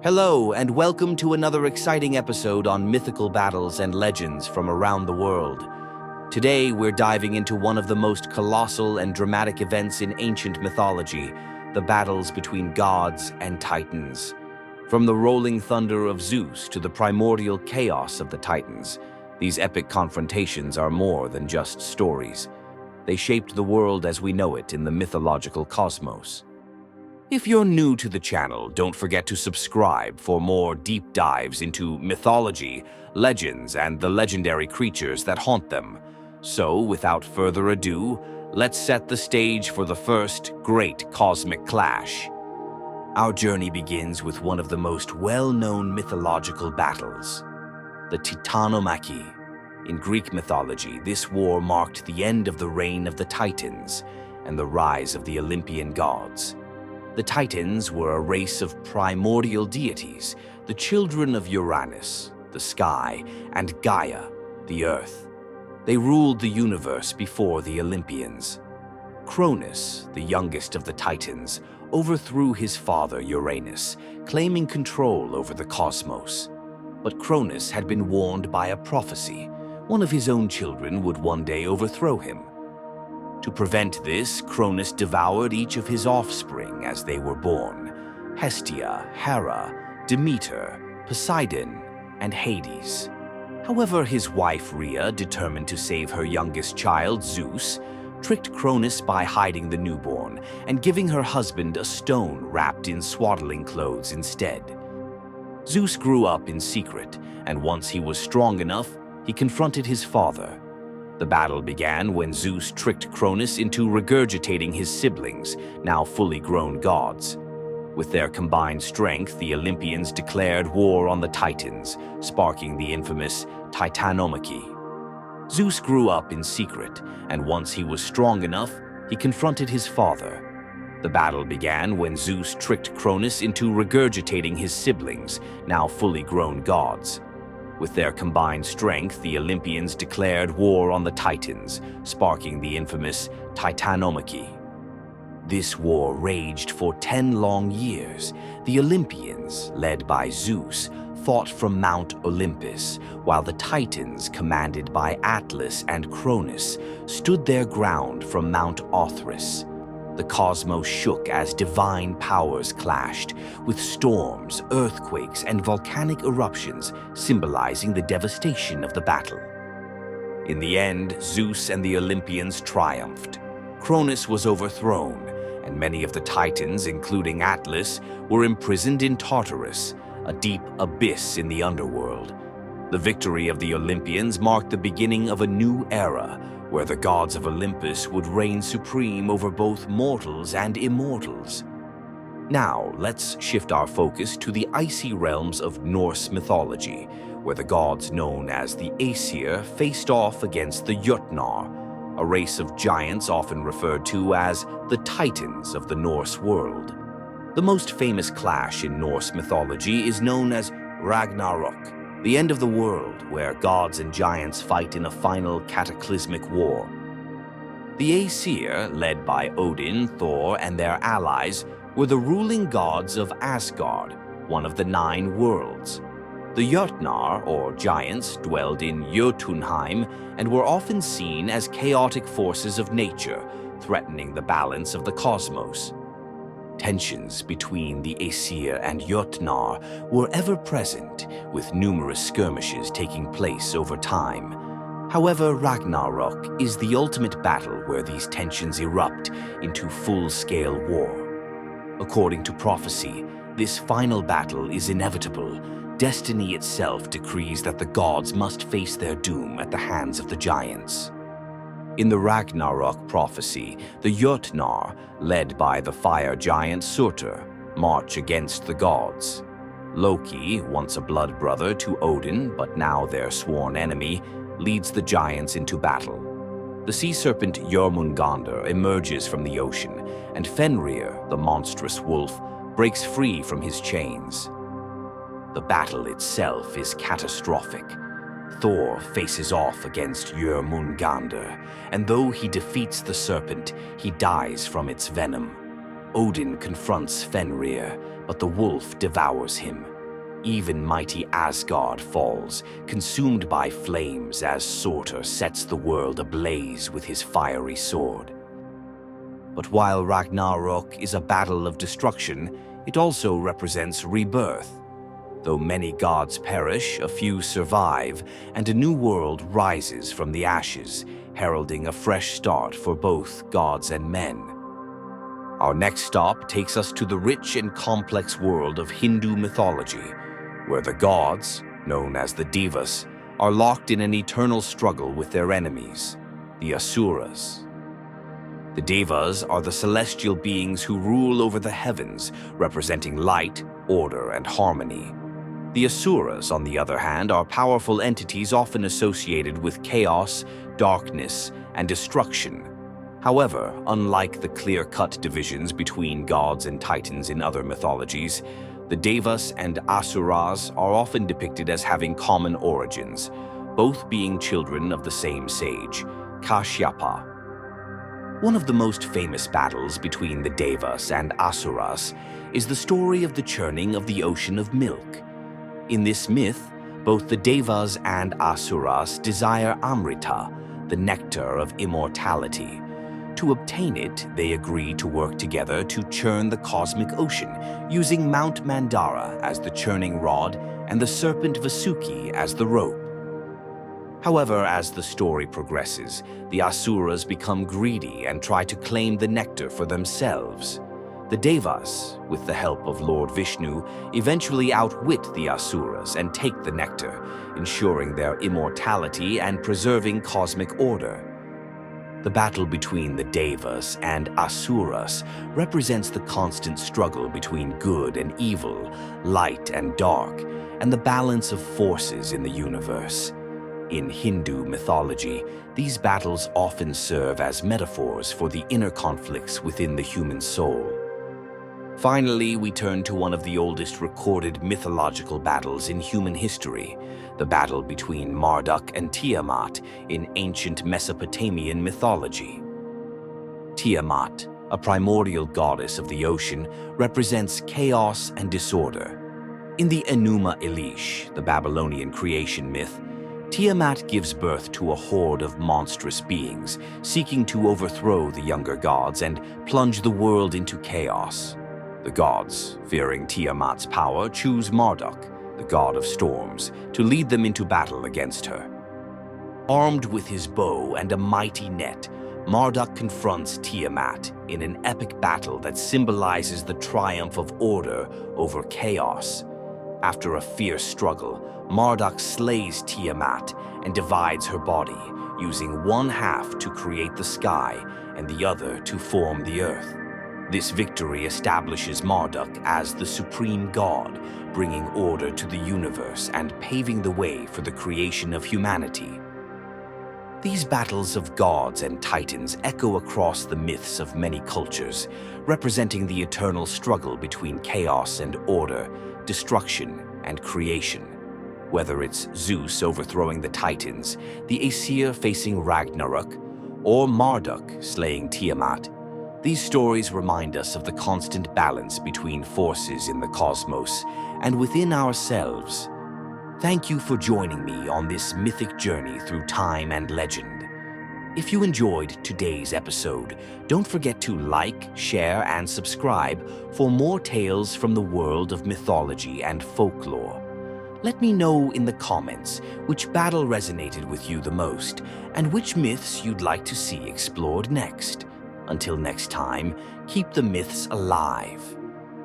Hello, and welcome to another exciting episode on mythical battles and legends from around the world. Today, we're diving into one of the most colossal and dramatic events in ancient mythology, the battles between gods and titans. From the rolling thunder of Zeus to the primordial chaos of the Titans, these epic confrontations are more than just stories. They shaped the world as we know it in the mythological cosmos. If you're new to the channel, don't forget to subscribe for more deep dives into mythology, legends, and the legendary creatures that haunt them. So, without further ado, let's set the stage for the first great cosmic clash. Our journey begins with one of the most well-known mythological battles, the titanomachy. In Greek mythology, this war marked the end of the reign of the Titans and the rise of the Olympian gods. The Titans were a race of primordial deities, the children of Uranus, the sky, and Gaia, the earth. They ruled the universe before the Olympians. Cronus, the youngest of the Titans, overthrew his father Uranus, claiming control over the cosmos. But Cronus had been warned by a prophecy. One of his own children would one day overthrow him. To prevent this, Cronus devoured each of his offspring as they were born: Hestia, Hera, Demeter, Poseidon, and Hades. However, his wife Rhea, determined to save her youngest child, Zeus, tricked Cronus by hiding the newborn and giving her husband a stone wrapped in swaddling clothes instead. Zeus grew up in secret, and once he was strong enough, he confronted his father. The battle began when Zeus tricked Cronus into regurgitating his siblings, now fully grown gods. With their combined strength, the Olympians declared war on the Titans, sparking the infamous titanomachy. Zeus grew up in secret, and once he was strong enough, he confronted his father. The battle began when Zeus tricked Cronus into regurgitating his siblings, now fully grown gods. With their combined strength, the Olympians declared war on the Titans, sparking the infamous titanomachy. This war raged for 10 long years. The Olympians, led by Zeus, fought from Mount Olympus, while the Titans, commanded by Atlas and Cronus, stood their ground from Mount Othrys. The cosmos shook as divine powers clashed, with storms, earthquakes, and volcanic eruptions symbolizing the devastation of the battle. In the end, Zeus and the Olympians triumphed. Cronus was overthrown, and many of the Titans, including Atlas, were imprisoned in Tartarus, a deep abyss in the underworld. The victory of the Olympians marked the beginning of a new era, where the gods of Olympus would reign supreme over both mortals and immortals. Now, let's shift our focus to the icy realms of Norse mythology, where the gods known as the Aesir faced off against the Jötnar, a race of giants often referred to as the Titans of the Norse world. The most famous clash in Norse mythology is known as Ragnarok, the end of the world, where gods and giants fight in a final cataclysmic war. The Aesir, led by Odin, Thor, and their allies, were the ruling gods of Asgard, one of the 9 worlds. The Jötnar, or giants, dwelled in Jotunheim and were often seen as chaotic forces of nature, threatening the balance of the cosmos. Tensions between the Aesir and Jötnar were ever present, with numerous skirmishes taking place over time. However, Ragnarok is the ultimate battle where these tensions erupt into full-scale war. According to prophecy, this final battle is inevitable. Destiny itself decrees that the gods must face their doom at the hands of the giants. In the Ragnarok prophecy, the Jötnar, led by the fire giant Surtur, march against the gods. Loki, once a blood brother to Odin, but now their sworn enemy, leads the giants into battle. The sea serpent Jormungandr emerges from the ocean, and Fenrir, the monstrous wolf, breaks free from his chains. The battle itself is catastrophic. Thor faces off against Jormungandr, and though he defeats the serpent, he dies from its venom. Odin confronts Fenrir, but the wolf devours him. Even mighty Asgard falls, consumed by flames as Surtur sets the world ablaze with his fiery sword. But while Ragnarok is a battle of destruction, it also represents rebirth. Though many gods perish, a few survive, and a new world rises from the ashes, heralding a fresh start for both gods and men. Our next stop takes us to the rich and complex world of Hindu mythology, where the gods, known as the devas, are locked in an eternal struggle with their enemies, the asuras. The devas are the celestial beings who rule over the heavens, representing light, order, and harmony. The asuras, on the other hand, are powerful entities often associated with chaos, darkness, and destruction. However, unlike the clear-cut divisions between gods and titans in other mythologies, the devas and asuras are often depicted as having common origins, both being children of the same sage, Kashyapa. One of the most famous battles between the devas and asuras is the story of the churning of the ocean of milk. In this myth, both the devas and asuras desire Amrita, the nectar of immortality. To obtain it, they agree to work together to churn the cosmic ocean, using Mount Mandara as the churning rod and the serpent Vasuki as the rope. However, as the story progresses, the asuras become greedy and try to claim the nectar for themselves. The devas, with the help of Lord Vishnu, eventually outwit the asuras and take the nectar, ensuring their immortality and preserving cosmic order. The battle between the devas and asuras represents the constant struggle between good and evil, light and dark, and the balance of forces in the universe. In Hindu mythology, these battles often serve as metaphors for the inner conflicts within the human soul. Finally, we turn to one of the oldest recorded mythological battles in human history, the battle between Marduk and Tiamat in ancient Mesopotamian mythology. Tiamat, a primordial goddess of the ocean, represents chaos and disorder. In the Enuma Elish, the Babylonian creation myth, Tiamat gives birth to a horde of monstrous beings, seeking to overthrow the younger gods and plunge the world into chaos. The gods, fearing Tiamat's power, choose Marduk, the god of storms, to lead them into battle against her. Armed with his bow and a mighty net, Marduk confronts Tiamat in an epic battle that symbolizes the triumph of order over chaos. After a fierce struggle, Marduk slays Tiamat and divides her body, using one half to create the sky and the other to form the earth. This victory establishes Marduk as the supreme god, bringing order to the universe and paving the way for the creation of humanity. These battles of gods and titans echo across the myths of many cultures, representing the eternal struggle between chaos and order, destruction and creation. Whether it's Zeus overthrowing the Titans, the Aesir facing Ragnarok, or Marduk slaying Tiamat, these stories remind us of the constant balance between forces in the cosmos and within ourselves. Thank you for joining me on this mythic journey through time and legend. If you enjoyed today's episode, don't forget to like, share, and subscribe for more tales from the world of mythology and folklore. Let me know in the comments which battle resonated with you the most and which myths you'd like to see explored next. Until next time, keep the myths alive.